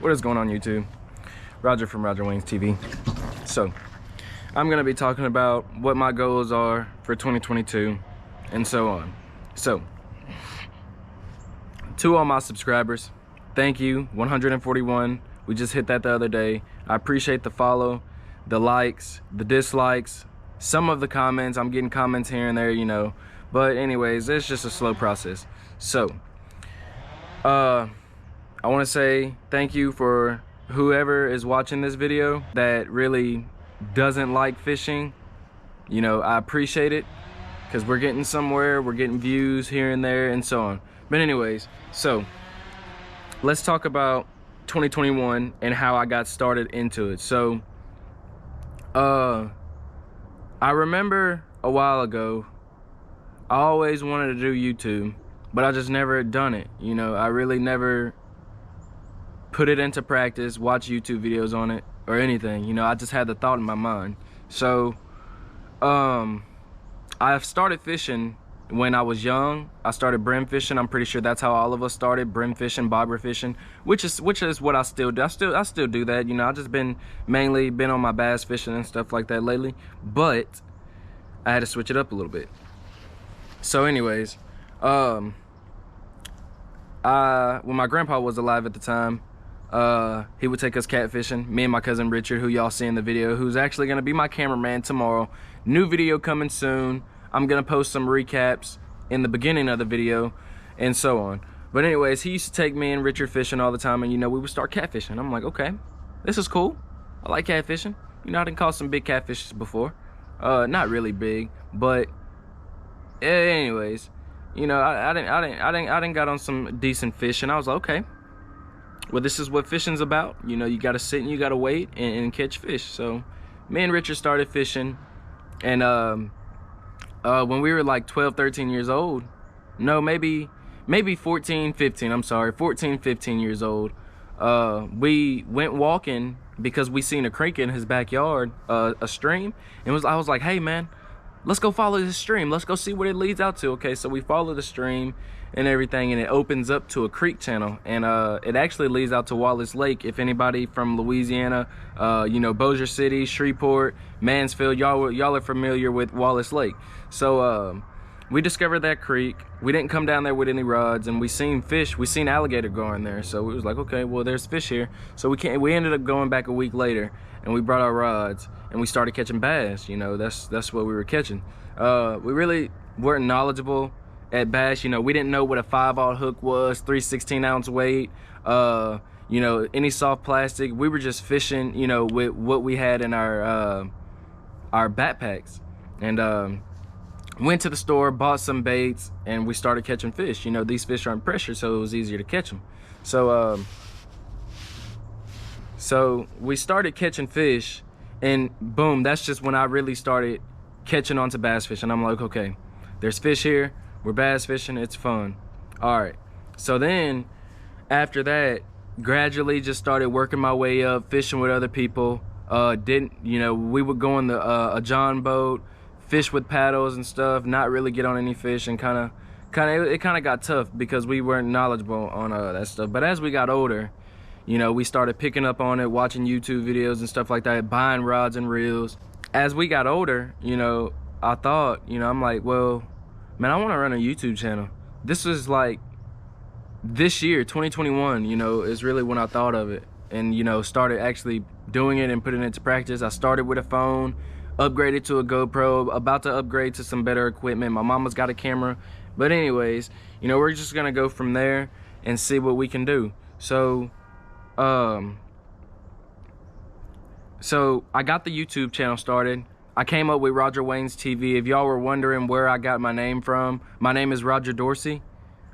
What is going on, YouTube? Roger from Rogerwaynee'sTV. So, I'm gonna be talking about what my goals are for 2022 and so on. So, to all my subscribers, thank you, 141. We just hit that the other day. I appreciate the follow, the likes, the dislikes, some of the comments. I'm getting comments here and there, you know. But anyways, it's just a slow process. So, I want to say thank you for whoever is watching this video that really doesn't like fishing. You know, I appreciate it because we're getting somewhere, we're getting views here and there and so on. But anyways, so let's talk about 2021 and how I got started into it. So I remember a while ago I always wanted to do YouTube, but I just never had done it. You know, I really never put it into practice, watch YouTube videos on it or anything. You know, I just had the thought in my mind. So I started fishing when I was young. I started brim fishing. I'm pretty sure that's how all of us started, brim fishing, bobber fishing, which is what I still do. I still do that. You know, I just mainly been on my bass fishing and stuff like that lately, but I had to switch it up a little bit. So anyways, when my grandpa was alive at the time, he would take us catfishing, me and my cousin Richard, who y'all see in the video, who's actually gonna be my cameraman tomorrow. New video coming soon. I'm gonna post some recaps in the beginning of the video and so on. But anyways, he used to take me and Richard fishing all the time, and you know, we would start catfishing. I'm like, okay, this is cool. I like catfishing. You know, I done caught some big catfishes before. Not really big, but anyways, you know, I didn't got on some decent fish, and I was like, okay, well, this is what fishing's about. You know, you gotta sit and you gotta wait and catch fish. So me and Richard started fishing, and when we were like 12, 13 years old, no, maybe 14, 15, I'm sorry, 14, 15 years old, we went walking because we seen a creek in his backyard, a stream, and I was like, hey man, let's go follow this stream. Let's go see what it leads out to. Okay, so we follow the stream and everything, and it opens up to a creek channel, and it actually leads out to Wallace Lake. If anybody from Louisiana, you know, Bossier City, Shreveport, Mansfield, y'all are familiar with Wallace Lake. So we discovered that creek. We didn't come down there with any rods, and we seen fish. We seen alligator going there, so we was like, okay, well, there's fish here. So we ended up going back a week later, and we brought our rods and we started catching bass. You know, that's what we were catching. We really weren't knowledgeable at bass. You know, we didn't know what a 5/0 hook was, 3/16-ounce weight, you know, any soft plastic. We were just fishing, you know, with what we had in our backpacks, and went to the store, bought some baits, and we started catching fish. You know, these fish aren't pressure, so it was easier to catch them. So we started catching fish, and boom, that's just when I really started catching on to bass fishing. I'm like, okay, there's fish here, we're bass fishing, it's fun. All right, so then after that, gradually just started working my way up, fishing with other people. You know, we would go on a John boat, fish with paddles and stuff, not really get on any fish, and it kind of got tough because we weren't knowledgeable on that stuff. But as we got older, you know, we started picking up on it, watching YouTube videos and stuff like that, buying rods and reels. As we got older, you know, I thought, you know, I'm like, well, man, I want to run a YouTube channel. This was like this year, 2021, you know, is really when I thought of it, and, you know, started actually doing it and putting it into practice. I started with a phone, upgraded to a GoPro, about to upgrade to some better equipment. My mama's got a camera. But anyways, you know, we're just gonna go from there and see what we can do. So I got the YouTube channel started. I came up with Rogerwaynee'sTV. If y'all were wondering where I got my name from, my name is Roger Dorsey.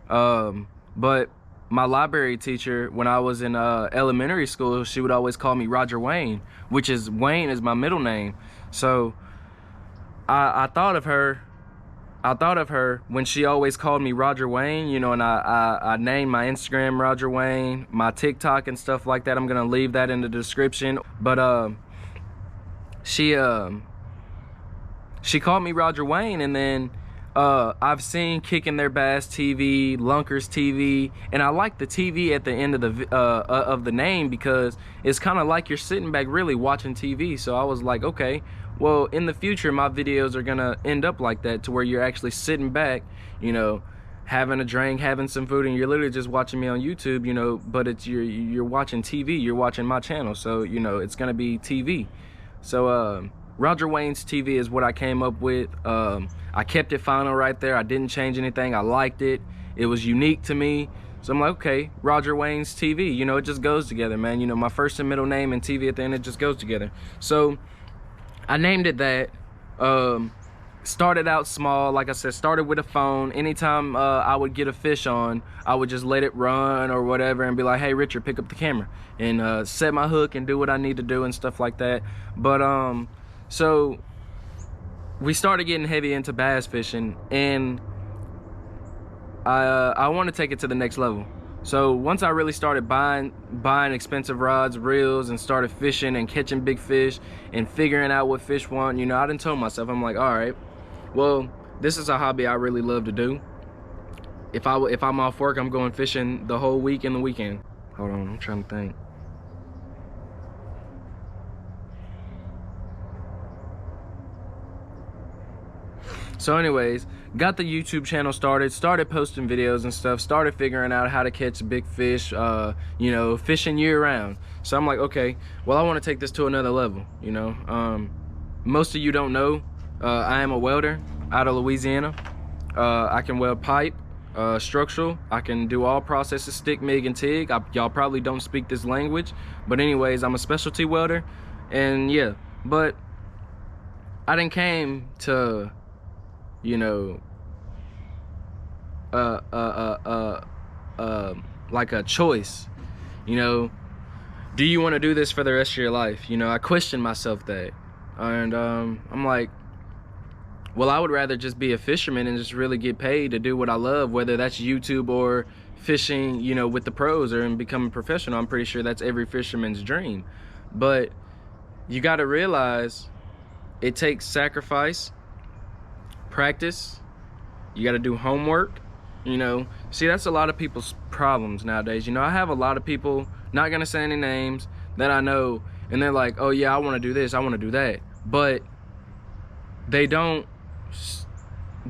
But my library teacher, when I was in elementary school, she would always call me Roger Wayne, which is Wayne is my middle name. So I thought of her when she always called me Roger Wayne, you know, and I named my Instagram Roger Wayne, my TikTok and stuff like that. I'm gonna leave that in the description. But she called me Roger Wayne, and then I've seen Kicking Their Bass TV, Lunkers TV, and I like the TV at the end of the name because it's kind of like you're sitting back really watching TV. So I was like, okay, well, in the future my videos are gonna end up like that, to where you're actually sitting back, you know, having a drink, having some food, and you're literally just watching me on YouTube, you know, but it's you're watching TV, you're watching my channel, so you know it's gonna be TV. So Roger Wayne's TV is what I came up with. I kept it final right there. I didn't change anything. I liked it. It was unique to me. So I'm like, okay, Roger Wayne's TV. You know, it just goes together, man. You know, my first and middle name and TV at the end, it just goes together. So I named it that. Started out small, like I said, started with a phone. Anytime I would get a fish on, I would just let it run or whatever and be like, hey Richard, pick up the camera and set my hook and do what I need to do and stuff like that. But so we started getting heavy into bass fishing, and I want to take it to the next level. So once I really started buying expensive rods, reels, and started fishing and catching big fish and figuring out what fish want, you know, I done told myself, I'm like, all right, well, this is a hobby I really love to do. If I'm off work, I'm going fishing the whole week and the weekend. Hold on, I'm trying to think. So anyways, got the YouTube channel started posting videos and stuff, started figuring out how to catch big fish, you know, fishing year round. So I'm like, okay, well, I want to take this to another level, you know. Most of you don't know, I am a welder out of Louisiana. I can weld pipe, structural. I can do all processes, stick, MIG, and TIG. Y'all probably don't speak this language, but anyways, I'm a specialty welder, and yeah. But I done came to, you know, like a choice, you know, do you want to do this for the rest of your life? You know, I questioned myself that, and I'm like, well, I would rather just be a fisherman and just really get paid to do what I love, whether that's YouTube or fishing, you know, with the pros or in becoming professional. I'm pretty sure that's every fisherman's dream. But you got to realize it takes sacrifice, practice. You got to do homework, you know. See, that's a lot of people's problems nowadays. You know, I have a lot of people, not gonna say any names, that I know, and they're like, oh yeah, I want to do this, I want to do that, but they don't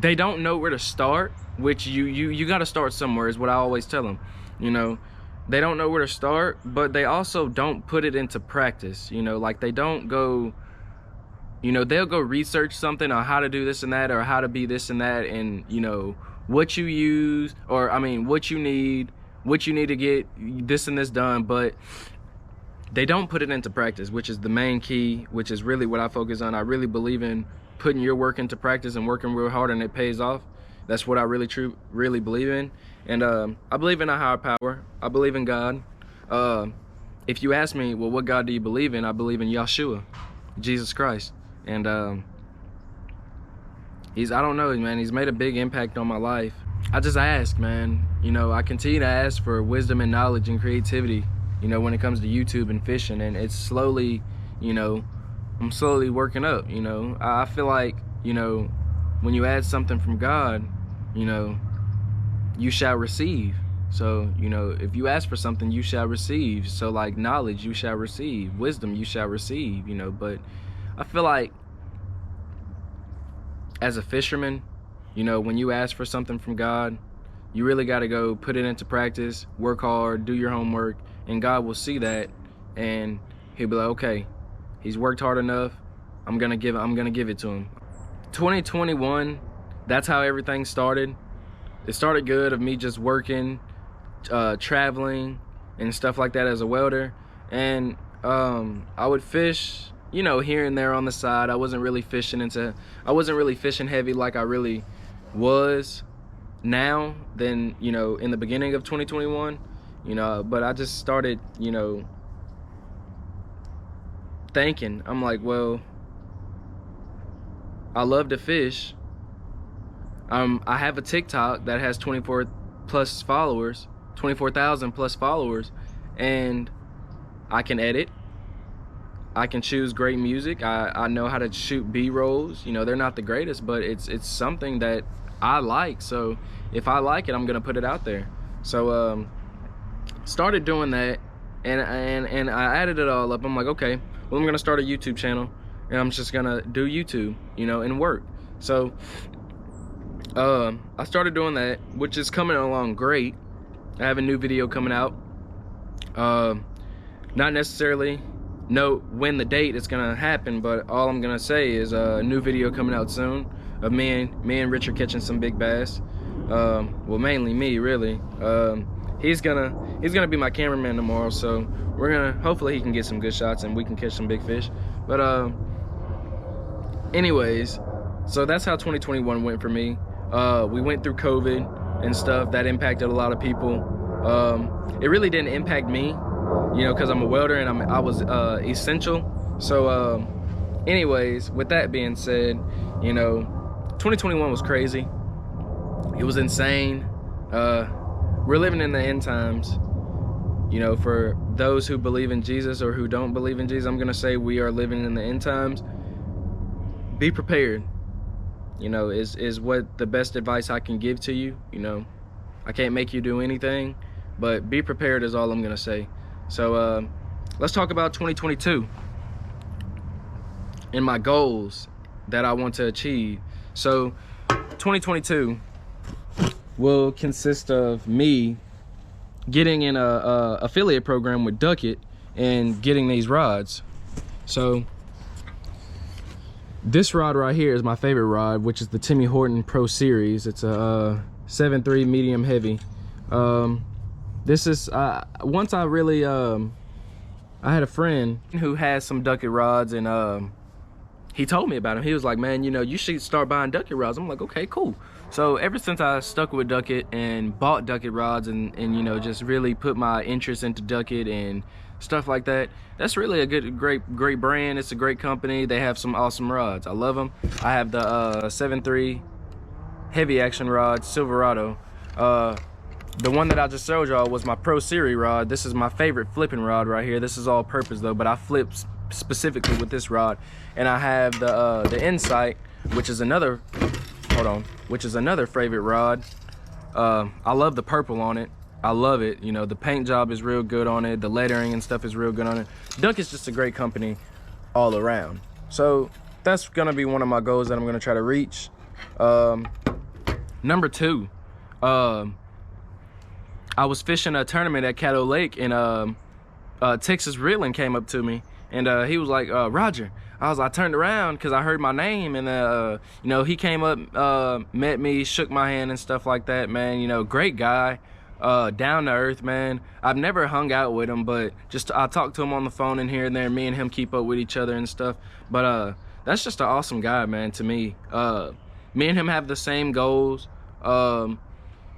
know where to start. Which you got to start somewhere, is what I always tell them. You know, they don't know where to start, but they also don't put it into practice. You know, like they don't go, you know, they'll go research something on how to do this and that, or how to be this and that, and you know what you use, or I mean what you need to get this and this done, but they don't put it into practice, which is the main key, which is really what I focus on. I really believe in putting your work into practice and working real hard, and it pays off. That's what I really believe in. And I believe in a higher power. I believe in God. If you ask me, well, what God do you believe in? I believe in Yeshua, Jesus Christ. And I don't know, man, he's made a big impact on my life. I just ask, man, you know, I continue to ask for wisdom and knowledge and creativity, you know, when it comes to YouTube and fishing, and it's slowly, you know, I'm slowly working up. You know, I feel like, you know, when you add something from God, you know, you shall receive. So, you know, if you ask for something, you shall receive. So like knowledge, you shall receive. Wisdom, you shall receive, you know. But I feel like as a fisherman, you know, when you ask for something from God, you really got to go put it into practice, work hard, do your homework, and God will see that, and he'll be like, okay, he's worked hard enough, I'm gonna give it to him. 2021, that's how everything started. It started good, of me just working, traveling and stuff like that as a welder, and I would fish, you know, here and there on the side. I wasn't really fishing heavy like I really was now than, you know, in the beginning of 2021, you know. But I just started, you know, thinking, I'm like, well, I love to fish. I have a TikTok that has 24,000 plus followers, and I can edit. I can choose great music. I know how to shoot B-rolls. You know, they're not the greatest, but it's something that I like. So if I like it, I'm gonna put it out there. So started doing that, and I added it all up. I'm like, okay, well, I'm gonna start a YouTube channel, and I'm just gonna do YouTube, you know, and work. So I started doing that, which is coming along great. I have a new video coming out. Not necessarily know when the date is gonna happen, but all I'm gonna say is a new video coming out soon of me and Richard catching some big bass. Well, mainly me, really. He's gonna be my cameraman tomorrow, so we're gonna, hopefully he can get some good shots and we can catch some big fish. But anyways, so that's how 2021 went for me. We went through COVID and stuff that impacted a lot of people. It really didn't impact me, you know, because I'm a welder and I was essential. So anyways, with that being said, you know, 2021 was crazy. It was insane. We're living in the end times. You know, for those who believe in Jesus or who don't believe in Jesus, I'm gonna say we are living in the end times. Be prepared, you know, is what the best advice I can give to you. You know, I can't make you do anything, but be prepared is all I'm gonna say. So let's talk about 2022 and my goals that I want to achieve. So 2022 will consist of me getting in a affiliate program with Duckett and getting these rods. So this rod right here is my favorite rod, which is the Timmy Horton Pro Series. It's a 7.3 medium heavy. This is once I really I had a friend who has some Duckett rods, and he told me about him. He was like, man, you know, you should start buying Duckett rods. I'm like, okay, cool. So ever since I stuck with Duckett and bought Duckett rods and you know, just really put my interest into Duckett and stuff like that, that's really a great brand. It's a great company. They have some awesome rods. I love them. I have the 7.3 heavy action rod, Silverado. The one that I just showed y'all was my Pro Series rod. This is my favorite flipping rod right here. This is all purpose though, but I flip specifically with this rod. And I have the INCITE, which is another, which is another favorite rod. I love the purple on it. I love it. You know, the paint job is real good on it. The lettering and stuff is real good on it. Duckett's just a great company all around. So that's gonna be one of my goals that I'm gonna try to reach. Number 2, I was fishing a tournament at Caddo Lake, and Texas Reeling came up to me, and he was like, Roger. I turned around because I heard my name, and you know, he came up, met me, shook my hand and stuff like that, man. You know, great guy, down to earth, man. I've never hung out with him, but just I talked to him on the phone and here and there. Me and him keep up with each other and stuff. But that's just an awesome guy, man, to me. Me and him have the same goals.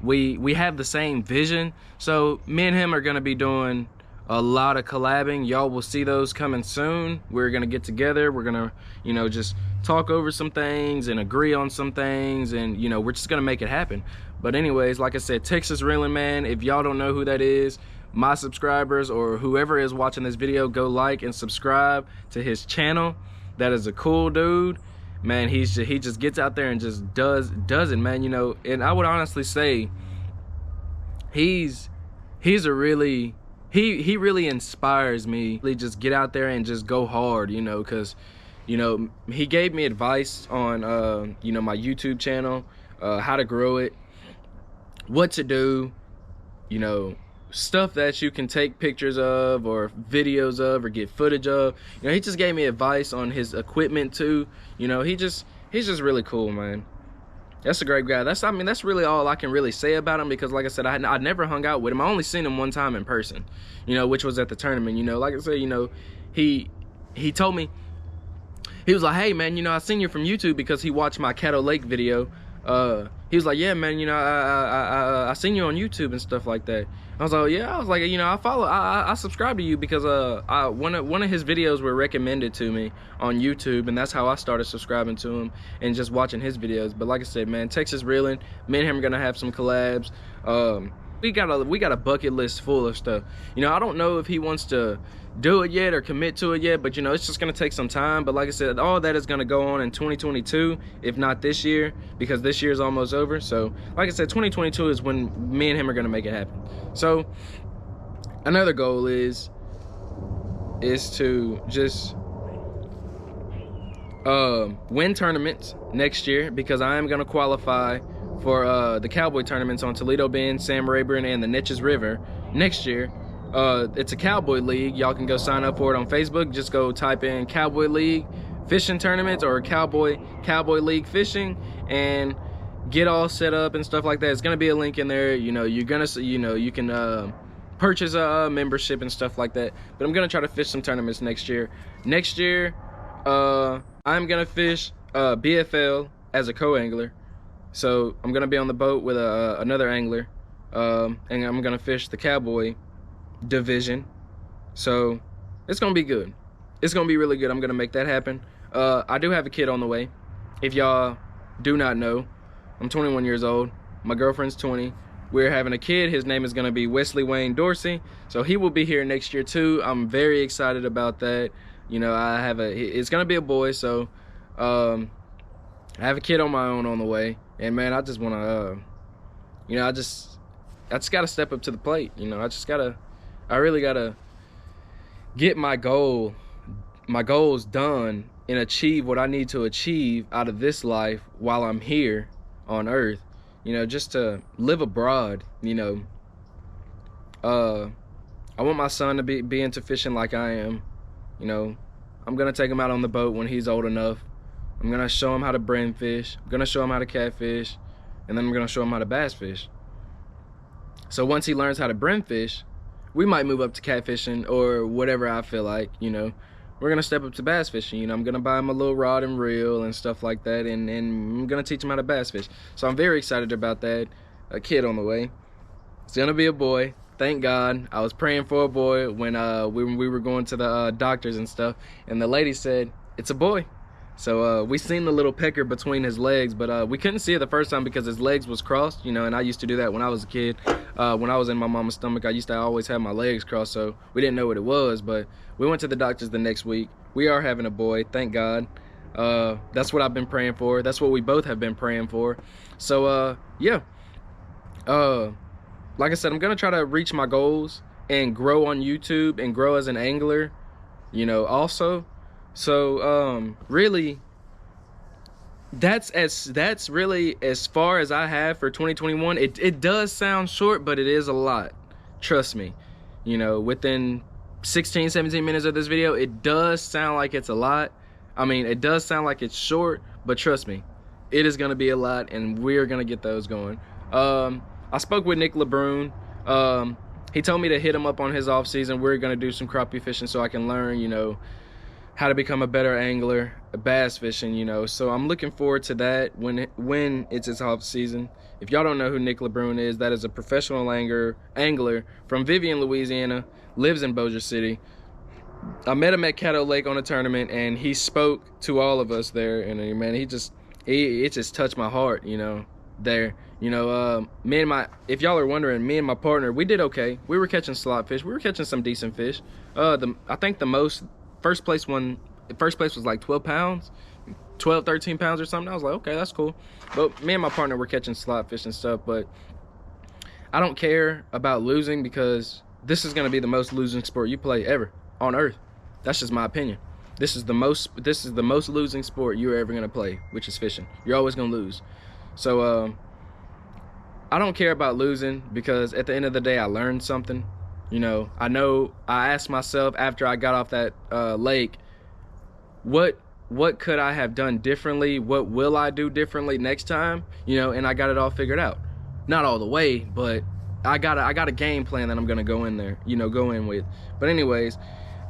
We have the same vision. So me and him are gonna be doing a lot of collabing. Y'all will see those coming soon. We're gonna get together. We're gonna, you know, just talk over some things and agree on some things, and you know, we're just gonna make it happen. But anyways, like I said, Texas Reeling, man, if y'all don't know who that is, my subscribers or whoever is watching this video, go like and subscribe to his channel. That is a cool dude, man. He just gets out there and just does it, man. You know, and I would honestly say he's a really, he really inspires me. He just get out there and just go hard, you know, because, you know, he gave me advice on, you know, my YouTube channel, how to grow it, what to do, you know, stuff that you can take pictures of or videos of or get footage of. You know, he just gave me advice on his equipment too. You know, he's just really cool, man. That's a great guy. I mean, that's really all I can really say about him, because like I said, I never hung out with him. I only seen him one time in person, you know, which was at the tournament. You know, like I said, you know, he told me, he was like, hey man, you know, I seen you from YouTube, because he watched my Caddo Lake video. He was like, yeah man, you know, I seen you on YouTube and stuff like that. I was like, yeah. I was like, you know, I subscribe to you because one of his videos were recommended to me on YouTube, and that's how I started subscribing to him and just watching his videos. But like I said, man, Texas Reeling, me and him are gonna have some collabs. we got a bucket list full of stuff. You know, I don't know if he wants to do it yet or commit to it yet, but you know, it's just gonna take some time. But like I said, all that is gonna go on in 2022, if not this year, because this year is almost over. So like I said, 2022 is when me and him are gonna make it happen. So another goal is to just win tournaments next year, because I am gonna qualify for the cowboy tournaments on Toledo Bend, Sam Rayburn, and the Neches River next year. It's a cowboy league. Y'all can go sign up for it on Facebook. Just go type in Cowboy League Fishing Tournaments or Cowboy League Fishing and get all set up and stuff like that. It's gonna be a link in there. You know, you can purchase a membership and stuff like that. But I'm gonna try to fish some tournaments next year. Next year, I'm gonna fish BFL as a co-angler. So I'm gonna be on the boat with another angler, and I'm gonna fish the cowboy division. So it's gonna be good. It's gonna be really good. I'm gonna make that happen. I do have a kid on the way. If y'all do not know, I'm 21 years old. My girlfriend's 20. We're having a kid. His name is gonna be Wesley Wayne Dorsey. So he will be here next year too. I'm very excited about that. You know, it's gonna be a boy. So I have a kid on my own on the way. And man, I just want to, you know, I just got to step up to the plate. You know, I really got to get my goals done and achieve what I need to achieve out of this life while I'm here on earth. You know, just to live abroad, you know. I want my son to be into fishing like I am. You know, I'm going to take him out on the boat when he's old enough. I'm gonna show him how to Brun fish. I'm gonna show him how to catfish, and then I'm gonna show him how to bass fish. So once he learns how to Brun fish, we might move up to catfishing or whatever I feel like. You know, we're gonna step up to bass fishing. You know, I'm gonna buy him a little rod and reel and stuff like that, and I'm gonna teach him how to bass fish. So I'm very excited about that. A kid on the way. It's gonna be a boy. Thank God. I was praying for a boy when we were going to the doctors and stuff, and the lady said it's a boy. So we seen the little pecker between his legs, but we couldn't see it the first time because his legs was crossed, you know, and I used to do that when I was a kid. When I was in my mama's stomach, I used to always have my legs crossed, so we didn't know what it was, but we went to the doctors the next week. We are having a boy, thank God. That's what I've been praying for. That's what we both have been praying for. So yeah. Like I said, I'm gonna try to reach my goals and grow on YouTube and grow as an angler, you know, also. So really, that's really as far as I have for 2021. It does sound short, but it is a lot. Trust me. You know, within 16, 17 minutes of this video, it does sound like it's a lot. I mean, it does sound like it's short, but trust me, it is gonna be a lot, and we're gonna get those going. I spoke with Nick LeBrun. He told me to hit him up on his off season. We're gonna do some crappie fishing so I can learn, you know, how to become a better angler, bass fishing, you know. So I'm looking forward to that when it's his off season. If y'all don't know who Nick LeBrun is, that is a professional angler from Vivian, Louisiana, lives in Bossier City. I met him at Caddo Lake on a tournament, and he spoke to all of us there, and man, it just touched my heart, you know, there. You know, if y'all are wondering, me and my partner, we did okay. We were catching slot fish. We were catching some decent fish. I think first place was like 12 pounds, 12, 13 pounds or something. I was like, okay, that's cool. But me and my partner were catching slot fish and stuff, but I don't care about losing, because this is going to be the most losing sport you play ever on earth. That's just my opinion. This is the most losing sport you're ever going to play, which is fishing. You're always going to lose. So I don't care about losing, because at the end of the day, I learned something. You know, I asked myself after I got off that lake, what could I have done differently? What will I do differently next time? You know, and I got it all figured out. Not all the way, but I got a game plan that I'm gonna go in with. But anyways,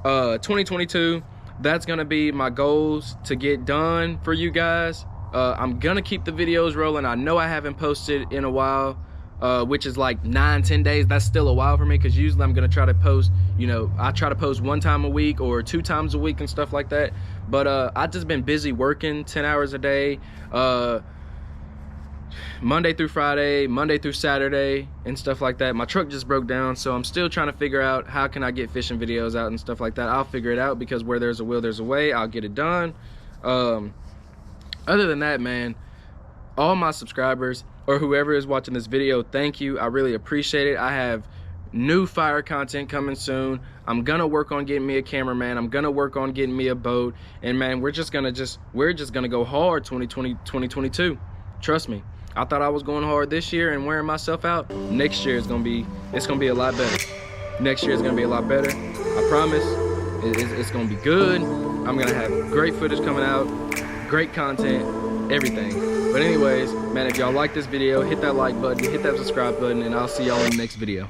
2022, that's gonna be my goals to get done for you guys. I'm gonna keep the videos rolling. I know I haven't posted in a while. Which is like 9-10 days. That's still a while for me, because usually I'm gonna try to post, you know, I try to post 1 time a week or 2 times a week and stuff like that. But I've just been busy working 10 hours a day, Monday through Friday, Monday through Saturday, and stuff like that. My truck just broke down, so I'm still trying to figure out how can I get fishing videos out and stuff like that. I'll figure it out, because where there's a will, there's a way. I'll get it done. Other than that, man, all my subscribers or whoever is watching this video, thank you. I really appreciate it. I have new fire content coming soon. I'm gonna work on getting me a cameraman. I'm gonna work on getting me a boat, and man, we're just gonna go hard 2022. Trust me. I thought I was going hard this year and wearing myself out. Next year it's gonna be a lot better. Next year is gonna be a lot better. I promise. It's gonna be good. I'm gonna have great footage coming out, great content, everything. But anyways, man, if y'all like this video, hit that like button, hit that subscribe button, and I'll see y'all in the next video.